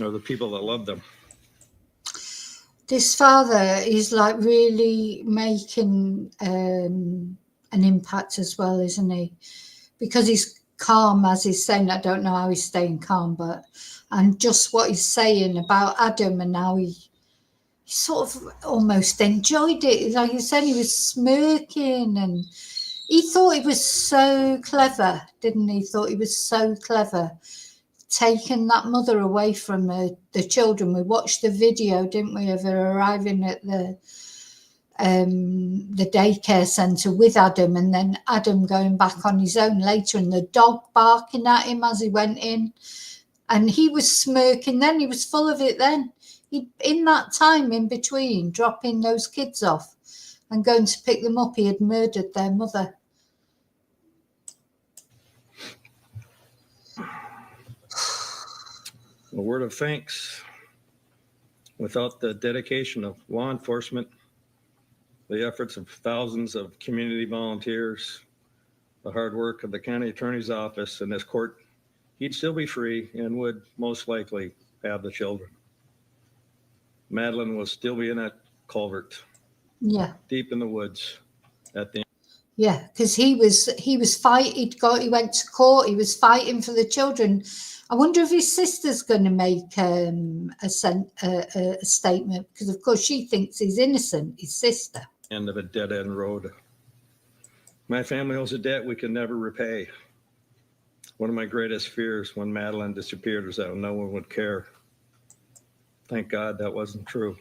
or the people that love them. This father is like really making an impact as well, isn't he? Because he's calm as he's saying. I don't know how he's staying calm, and just what he's saying about Adam and how he sort of almost enjoyed it. Like you said, he was smirking and he thought he was so clever, didn't he? Thought he was so clever, taking that mother away from the children. We watched the video, didn't we, of her arriving at the daycare centre with Adam, and then Adam going back on his own later, and the dog barking at him as he went in. And he was smirking then. He was full of it then. In that time in between, dropping those kids off and going to pick them up, he had murdered their mother. A word of thanks. Without the dedication of law enforcement, the efforts of thousands of community volunteers, the hard work of the county attorney's office and this court, he'd still be free and would most likely have the children. Madeline will still be in that culvert. Yeah. Deep in the woods at the end. Yeah, because he was fighting. He went to court. He was fighting for the children. I wonder if his sister's going to make a statement, because of course she thinks he's innocent. His sister. End of a dead end road. My family owes a debt we can never repay. One of my greatest fears when Madeline disappeared was that no one would care. Thank God that wasn't true.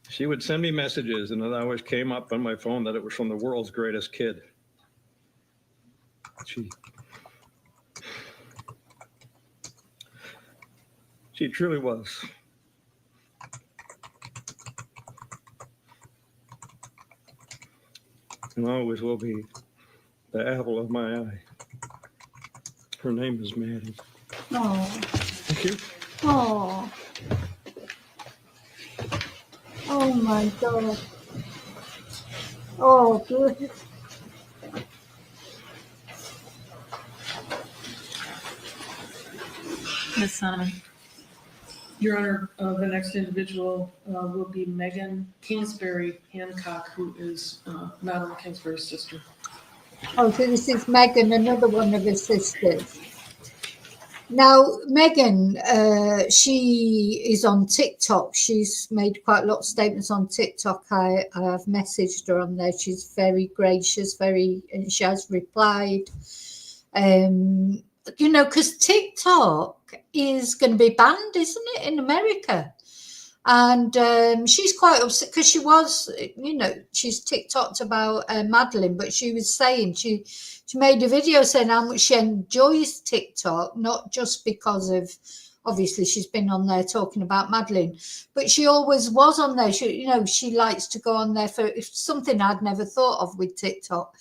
She would send me messages, and it always came up on my phone that it was from the world's greatest kid. She truly was. And always will be the apple of my eye. Her name is Maddie. Oh. Thank you. Oh. Oh my God. Oh, good. Ms. Sonneman. Your Honor, the next individual will be Megan Kingsbury Hancock, who is Madeline Kingsbury's sister. Oh, so this is Megan, another one of his sisters. Now, Megan, she is on TikTok. She's made quite a lot of statements on TikTok. I have messaged her on there. She's very gracious, and she has replied. You know, because TikTok is going to be banned, isn't it, in America? And she's quite upset because she was, you know, she's TikToked about Madeline, but she was saying she made a video saying how much she enjoys TikTok, not just because of, obviously she's been on there talking about Madeline, but she always was on there. She, you know, she likes to go on there for something I'd never thought of with TikTok,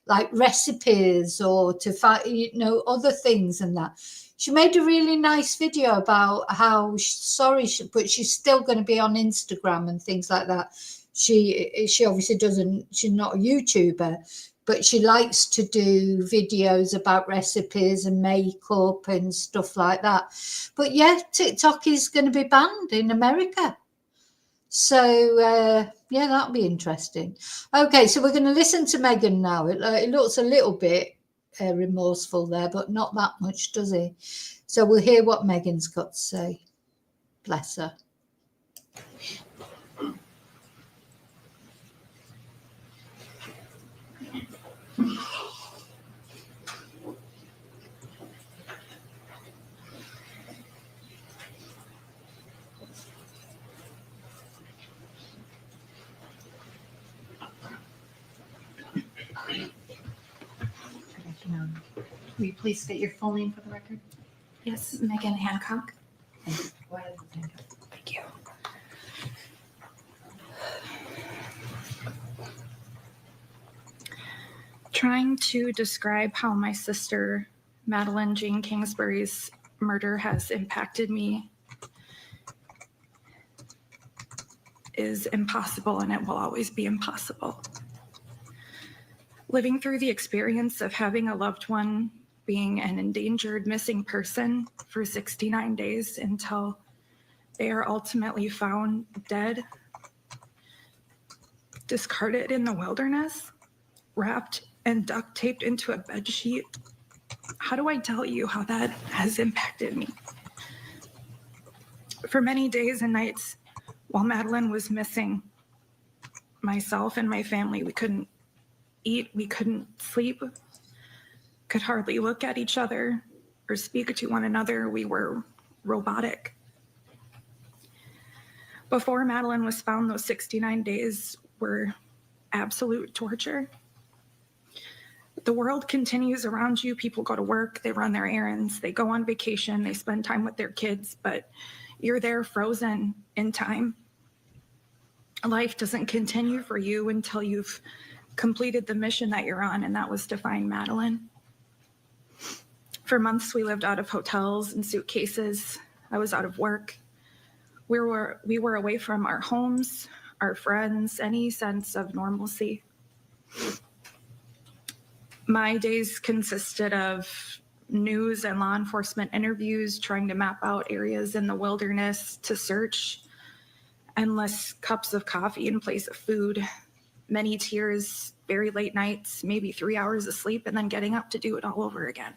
like recipes or to find, you know, other things and that. She made a really nice video about how but she's still going to be on Instagram and things like that. She obviously doesn't, she's not a YouTuber, but she likes to do videos about recipes and makeup and stuff like that. But yeah, TikTok is going to be banned in America. So, yeah, that'll be interesting. Okay, so we're going to listen to Megan now. It looks a little bit remorseful there, but not that much, does he? So we'll hear what Megan's got to say. Bless her. Will you please state your full name for the record? Yes, Megan Hancock. Thanks. Go ahead, Ms. Hancock. Thank you. Trying to describe how my sister Madeline Jane Kingsbury's murder has impacted me is impossible, and it will always be impossible. Living through the experience of having a loved one being an endangered missing person for 69 days until they are ultimately found dead, discarded in the wilderness, wrapped and duct taped into a bed sheet. How do I tell you how that has impacted me? For many days and nights while Madeline was missing, myself and my family, we couldn't eat, we couldn't sleep, could hardly look at each other or speak to one another. We were robotic. Before Madeline was found, those 69 days were absolute torture. The world continues around you. People go to work, they run their errands, they go on vacation, they spend time with their kids, but you're there frozen in time. Life doesn't continue for you until you've completed the mission that you're on, and that was to find Madeline. For months, we lived out of hotels and suitcases. I was out of work. We were away from our homes, our friends, any sense of normalcy. My days consisted of news and law enforcement interviews, trying to map out areas in the wilderness to search, endless cups of coffee in place of food, many tears, very late nights, maybe 3 hours of sleep, and then getting up to do it all over again.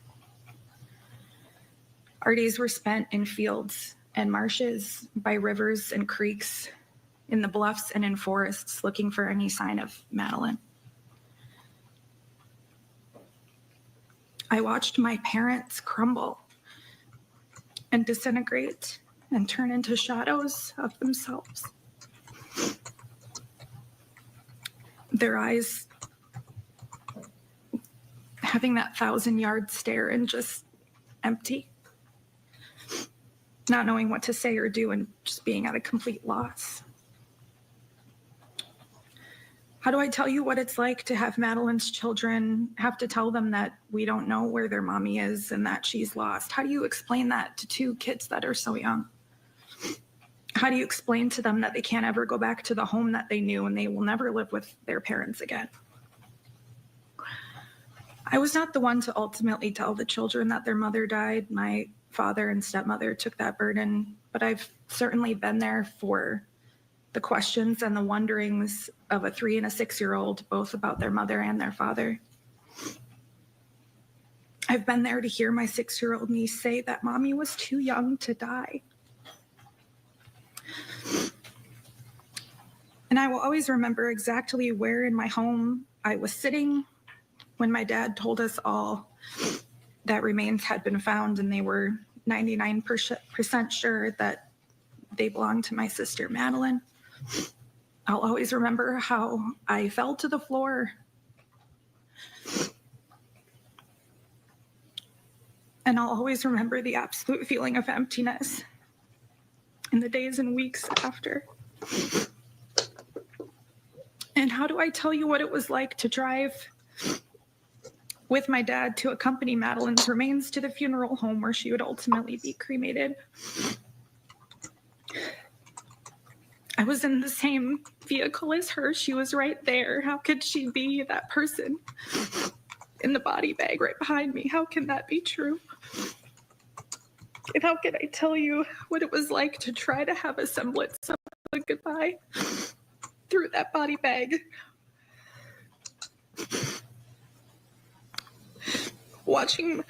Our days were spent in fields and marshes, by rivers and creeks, in the bluffs and in forests, looking for any sign of Madeline. I watched my parents crumble and disintegrate and turn into shadows of themselves. Their eyes having that 1,000-yard stare and just empty, not knowing what to say or do and just being at a complete loss. How do I tell you what it's like to have Madeline's children have to tell them that we don't know where their mommy is and that she's lost? How do you explain that to two kids that are so young? How do you explain to them that they can't ever go back to the home that they knew and they will never live with their parents again? I was not the one to ultimately tell the children that their mother died. My father and stepmother took that burden, but I've certainly been there for the questions and the wonderings of a 3- and 6-year-old, both about their mother and their father. I've been there to hear my 6-year-old niece say that mommy was too young to die. And I will always remember exactly where in my home I was sitting when my dad told us all that remains had been found, and they were 99% sure that they belonged to my sister Madeline. I'll always remember how I fell to the floor and I'll always remember the absolute feeling of emptiness in the days and weeks after. And how do I tell you what it was like to drive with my dad to accompany Madeline's remains to the funeral home where she would ultimately be cremated? I was in the same vehicle as her. She was right there. How could she be that person in the body bag right behind me? How can that be true? And how can I tell you what it was like to try to have a semblance of a goodbye through that body bag? Watching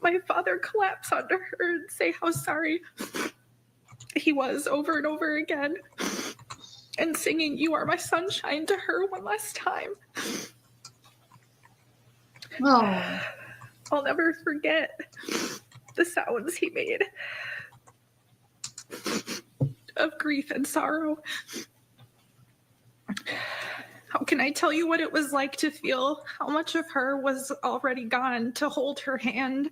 my father collapse onto her and say how sorry he was over and over again, and singing "You Are My Sunshine" to her one last time. Oh. I'll never forget the sounds he made of grief and sorrow. How can I tell you what it was like to feel how much of her was already gone, to hold her hand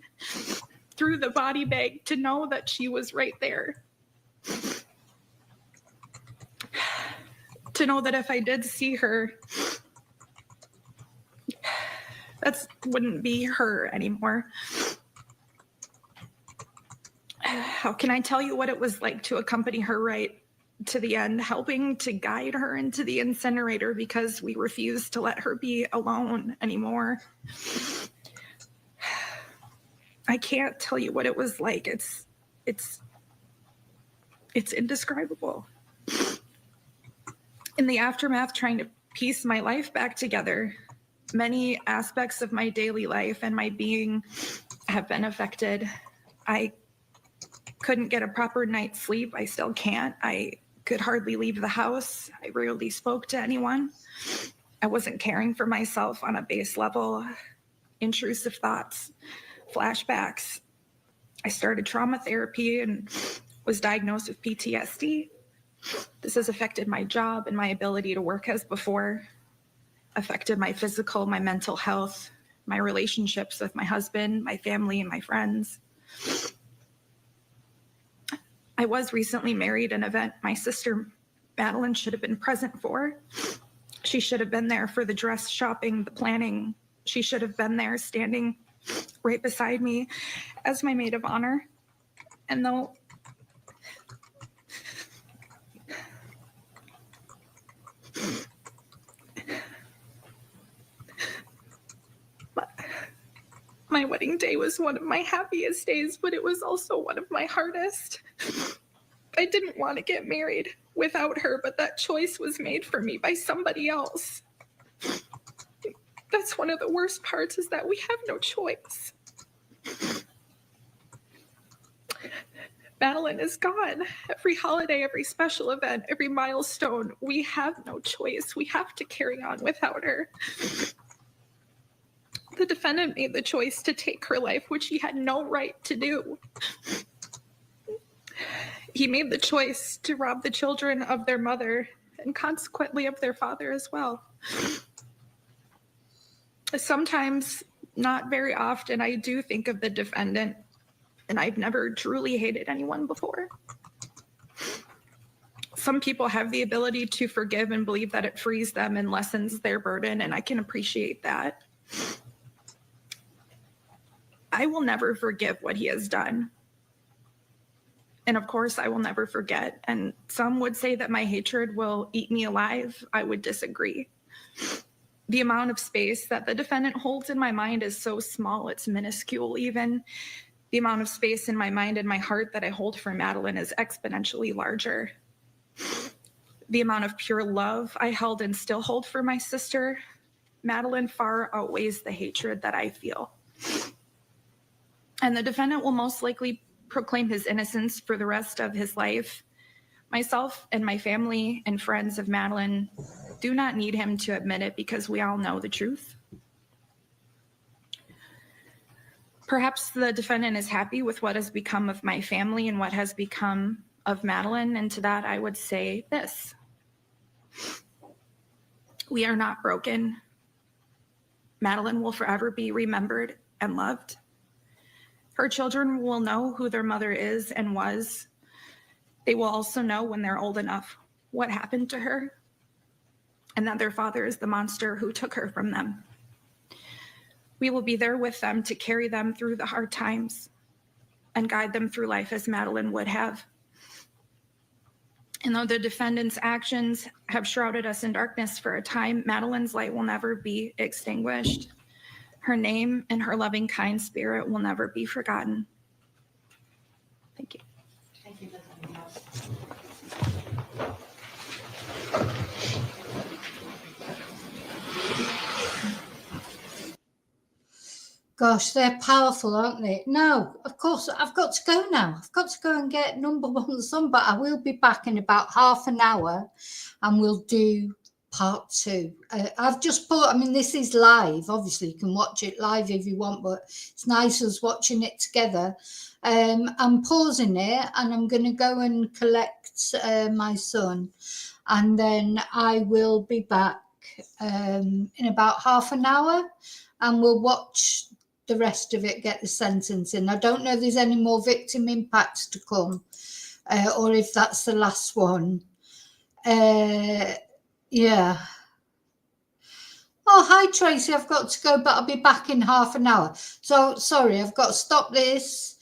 through the body bag, to know that she was right there? To know that if I did see her, That wouldn't be her anymore. How can I tell you what it was like to accompany her right to the end, helping to guide her into the incinerator because we refused to let her be alone anymore? I can't tell you what it was like. It's indescribable. In the aftermath, trying to piece my life back together, many aspects of my daily life and my being have been affected. I couldn't get a proper night's sleep. I still can't. I could hardly leave the house. I rarely spoke to anyone. I wasn't caring for myself on a base level. Intrusive thoughts, flashbacks. I started trauma therapy and was diagnosed with PTSD. This has affected my job and my ability to work as before, affected my physical, my mental health, my relationships with my husband, my family, and my friends. I was recently married, an event my sister Madeline should have been present for. She should have been there for the dress shopping, the planning. She should have been there standing right beside me as my maid of honor. And though my wedding day was one of my happiest days, but it was also one of my hardest. I didn't want to get married without her, but that choice was made for me by somebody else. That's one of the worst parts, is that we have no choice. Madeline is gone. Every holiday, every special event, every milestone, we have no choice. We have to carry on without her. The defendant made the choice to take her life, which he had no right to do. He made the choice to rob the children of their mother and consequently of their father as well. Sometimes, not very often, I do think of the defendant, and I've never truly hated anyone before. Some people have the ability to forgive and believe that it frees them and lessens their burden, and I can appreciate that. I will never forgive what he has done. And of course, I will never forget. And some would say that my hatred will eat me alive. I would disagree. The amount of space that the defendant holds in my mind is so small, it's minuscule even. The amount of space in my mind and my heart that I hold for Madeline is exponentially larger. The amount of pure love I held and still hold for my sister, Madeline, far outweighs the hatred that I feel. And the defendant will most likely proclaim his innocence for the rest of his life. Myself and my family and friends of Madeline do not need him to admit it because we all know the truth. Perhaps the defendant is happy with what has become of my family and what has become of Madeline, and to that I would say this. We are not broken. Madeline will forever be remembered and loved. Her children will know who their mother is and was. They will also know when they're old enough what happened to her and that their father is the monster who took her from them. We will be there with them to carry them through the hard times and guide them through life as Madeline would have. And though the defendant's actions have shrouded us in darkness for a time, Madeline's light will never be extinguished. Her name and her loving, kind spirit will never be forgotten. Thank you. Thank you. Gosh, they're powerful, aren't they? Now, of course, I've got to go now. I've got to go and get number one son, but I will be back in about half an hour and we'll do part two. I've just put, I mean, this is live. Obviously, you can watch it live if you want, but it's nice us watching it together. I'm pausing it and I'm going to go and collect my son, and then I will be back in about half an hour and we'll watch the rest of it, get the sentencing. I don't know if there's any more victim impacts to come or if that's the last one. Yeah. Oh, hi Tracy, I've got to go, but I'll be back in half an hour. So sorry, I've got to stop this.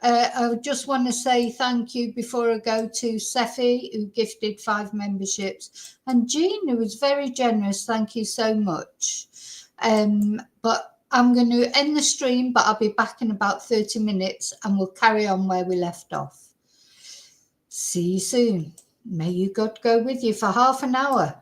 I just want to say thank you before I go to Seffi, who gifted 5 memberships, and Jean, who was very generous. Thank you so much. But I'm going to end the stream, but I'll be back in about 30 minutes and we'll carry on where we left off. See you soon. May you God go with you for half an hour.